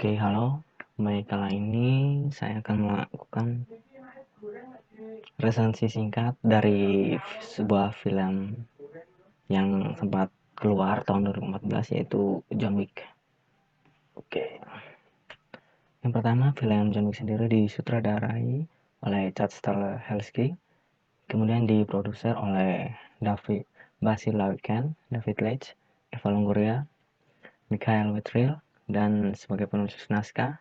Oke, halo. Baik, kali ini saya akan melakukan resensi singkat dari sebuah film yang sempat keluar tahun 2014, yaitu John Wick. Oke, yang pertama, film John Wick sendiri disutradarai oleh Chad Stahelski, kemudian diproduksi oleh Basil Loughnane, David Leitch, Eva Longoria, Michael Wittrell, dan sebagai penulis naskah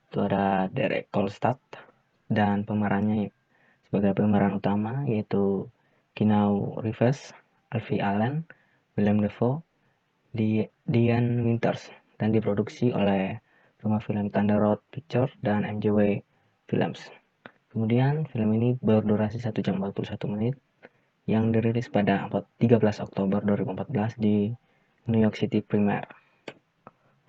itu ada Derek Kolstad, dan pemerannya sebagai pemeran utama yaitu Keanu Reeves, Alfie Allen, Willem Dafoe, Diane Winters, dan diproduksi oleh rumah film Thunder Road Pictures dan MJW Films. Kemudian film ini berdurasi 1 jam 41 menit yang dirilis pada 13 Oktober 2014 di New York City Premiere.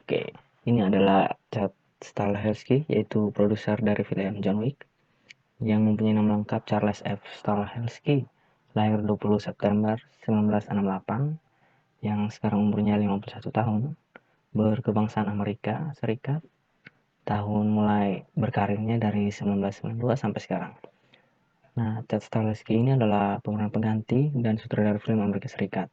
Oke, ini adalah Chad Stahelski, yaitu produser dari film John Wick, yang mempunyai nama lengkap Charles F. Stahelski, lahir 20 September 1968, yang sekarang umurnya 51 tahun, berkebangsaan Amerika Serikat, tahun mulai berkarirnya dari 1992 sampai sekarang. Nah, Chad Stahelski ini adalah pemeran pengganti dan sutradara film Amerika Serikat.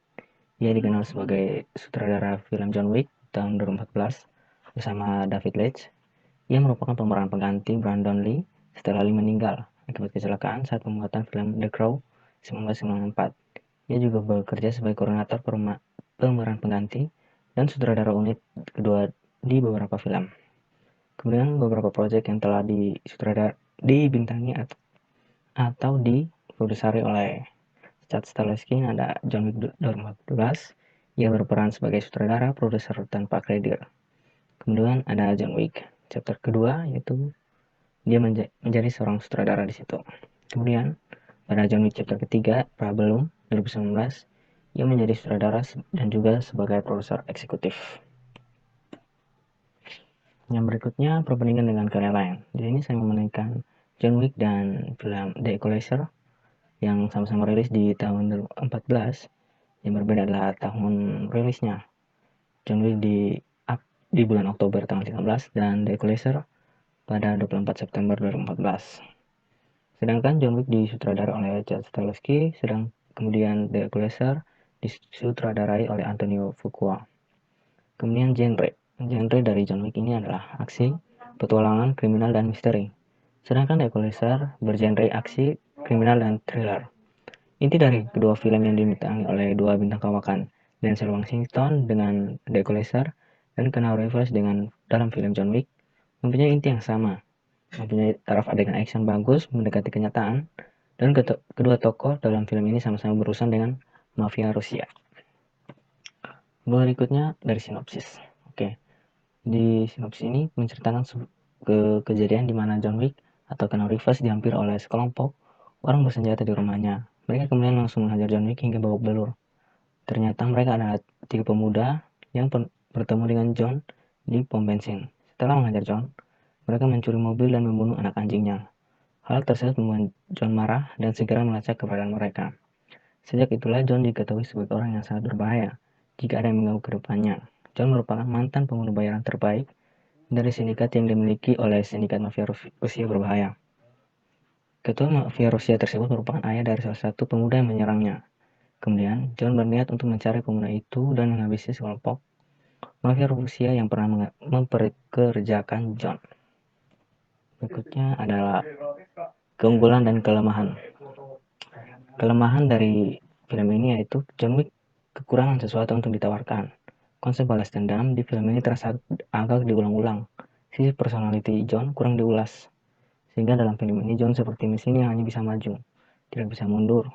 Ia dikenal sebagai sutradara film John Wick tahun 2014 bersama David Leitch. Ia merupakan pemeran pengganti Brandon Lee setelah Lee meninggal akibat kecelakaan saat pembuatan film The Crow 1994. Ia juga bekerja sebagai koordinator pemeran pengganti dan sutradara unit kedua di beberapa film. Kemudian beberapa proyek yang telah dibintangi atau diproduseri oleh Chad Stahelski ada John Wick 2014. Ia berperan sebagai sutradara produser tanpa kredit. Kemudian ada John Wick chapter kedua, yaitu dia menjadi seorang sutradara di situ. Kemudian pada John Wick chapter ketiga, Parabellum 2019, ia menjadi sutradara dan juga sebagai produser eksekutif. Yang berikutnya perbandingan dengan karya lain. Di sini saya membandingkan John Wick dan film The Equalizer yang sama-sama rilis di tahun 2014. Yang berbeda adalah tahun rilisnya. John Wick di bulan Oktober tanggal 13 dan The Equalizer pada 24 September 2014. Sedangkan John Wick disutradarai oleh Chad Stahelski, kemudian The Equalizer disutradarai oleh Antonio Fuqua. Kemudian genre dari John Wick ini adalah aksi, petualangan, kriminal, dan misteri. Sedangkan The Equalizer bergenre aksi, kriminal, dan thriller. Inti dari kedua film yang dibintangi oleh dua bintang kawakan, Denzel Washington dengan The Equalizer dan Keanu Reeves dalam film John Wick, mempunyai inti yang sama, mempunyai taraf adegan action bagus mendekati kenyataan, dan kedua tokoh dalam film ini sama-sama berurusan dengan mafia Rusia. Berikutnya dari sinopsis. Oke, di sinopsis ini menceritakan kejadian di mana John Wick atau Keanu Reeves dihampiri oleh sekelompok orang bersenjata di rumahnya. Mereka kemudian langsung menghajar John Wick hingga babak belur. Ternyata mereka adalah 3 pemuda yang bertemu dengan John di pom bensin. Setelah menghajar John, mereka mencuri mobil dan membunuh anak anjingnya. Hal tersebut membuat John marah dan segera melacak keberadaan mereka. Sejak itulah John diketahui sebagai orang yang sangat berbahaya jika ada yang mengganggu kehidupannya. John merupakan mantan pembunuh bayaran terbaik dari sindikat yang dimiliki oleh sindikat mafia Rusia berbahaya. Ketua mafia Rusia tersebut merupakan ayah dari salah satu pemuda yang menyerangnya. Kemudian, John berniat untuk mencari pemuda itu dan menghabisi sekelompok mafia Rusia yang pernah memperkerjakan John. Berikutnya adalah keunggulan dan kelemahan. Kelemahan dari film ini yaitu John Wick kekurangan sesuatu untuk ditawarkan. Konsep balas dendam di film ini terasa agak diulang-ulang. Sisi personality John kurang diulas. Sehingga dalam film ini John seperti mesin yang hanya bisa maju, tidak bisa mundur.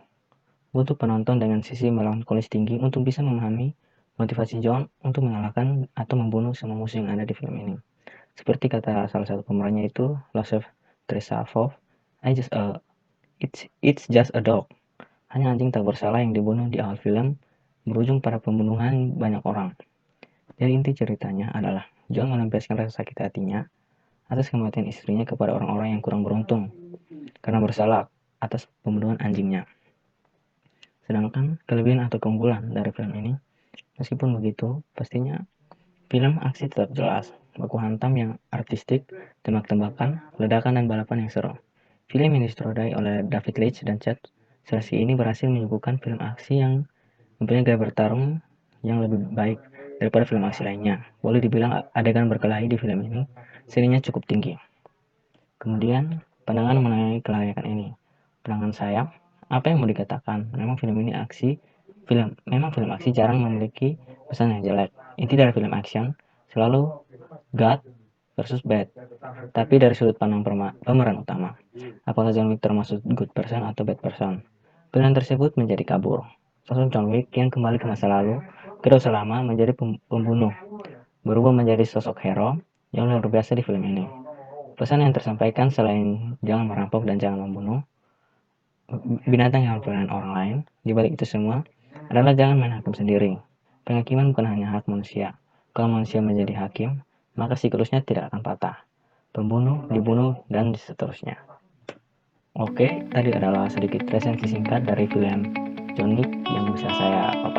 Butuh penonton dengan sisi melankolis tinggi untuk bisa memahami motivasi John untuk mengalahkan atau membunuh semua musuh yang ada di film ini. Seperti kata salah satu pemerannya itu, Joseph Tresavov, it's just a dog. Hanya anjing tak bersalah yang dibunuh di awal film, berujung pada pembunuhan banyak orang. Jadi inti ceritanya adalah John melampiaskan rasa sakit hatinya atas kematian istrinya kepada orang-orang yang kurang beruntung karena bersalah atas pembunuhan anjingnya. Sedangkan kelebihan atau keunggulan dari film ini, meskipun begitu, pastinya film aksi tetap jelas, baku hantam yang artistik, tembak-tembakan, ledakan, dan balapan yang seru. Film yang disutradarai oleh David Leitch dan Chad Stahelski ini berhasil menyuguhkan film aksi yang mempunyai gaya bertarung yang lebih baik daripada film aksi lainnya. Boleh dibilang adegan berkelahi di film ini seninya cukup tinggi. Kemudian, pandangan mengenai kelayakan ini. Pandangan saya, apa yang mau dikatakan? Memang film aksi jarang memiliki pesan yang jelek. Inti dari film action selalu God versus bad, tapi dari sudut pandang pemeran utama. Apakah John Wick termasuk good person atau bad person? Pilihan tersebut menjadi kabur. Sosok John Wick yang kembali ke masa lalu, tidak usah lama menjadi pembunuh, berubah menjadi sosok hero yang luar biasa di film ini. Pesan yang tersampaikan selain jangan merampok dan jangan membunuh binatang yang mempelihara orang lain, di balik itu semua adalah jangan main hakim sendiri. Penghakiman bukan hanya hak manusia. Kalau manusia menjadi hakim, maka siklusnya tidak akan patah. Pembunuh, dibunuh, dan seterusnya. Oke, tadi adalah sedikit resensi singkat dari film John Wick yang bisa saya paparkan.